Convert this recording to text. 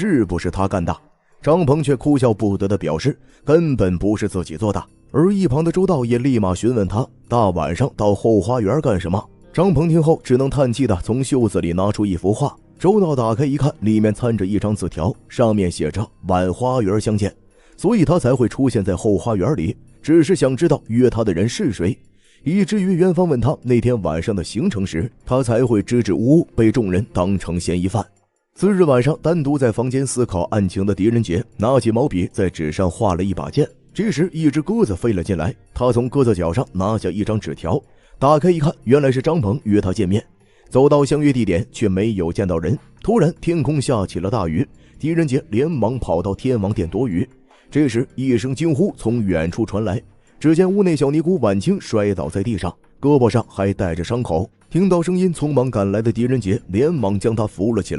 是不是他干的？张鹏却哭笑不得地表示，根本不是自己做的。而一旁的周道也立马询问他，大晚上到后花园干什么？张鹏听后只能叹气地从袖子里拿出一幅画。周道打开一看，里面掺着一张字条，上面写着晚花园相见，所以他才会出现在后花园里，只是想知道约他的人是谁，以至于元芳问他那天晚上的行程时，他才会支支吾吾，被众人当成嫌疑犯。次日晚上，单独在房间思考案情的狄仁杰拿起毛笔在纸上画了一把剑。这时一只鸽子飞了进来，他从鸽子脚上拿下一张纸条，打开一看，原来是张鹏约他见面。走到相约地点却没有见到人，突然天空下起了大雨，狄仁杰连忙跑到天王殿躲雨。这时一声惊呼从远处传来，只见屋内小尼姑婉清摔倒在地上，胳膊上还带着伤口。听到声音，匆忙赶来的狄仁杰连忙将她扶了起来。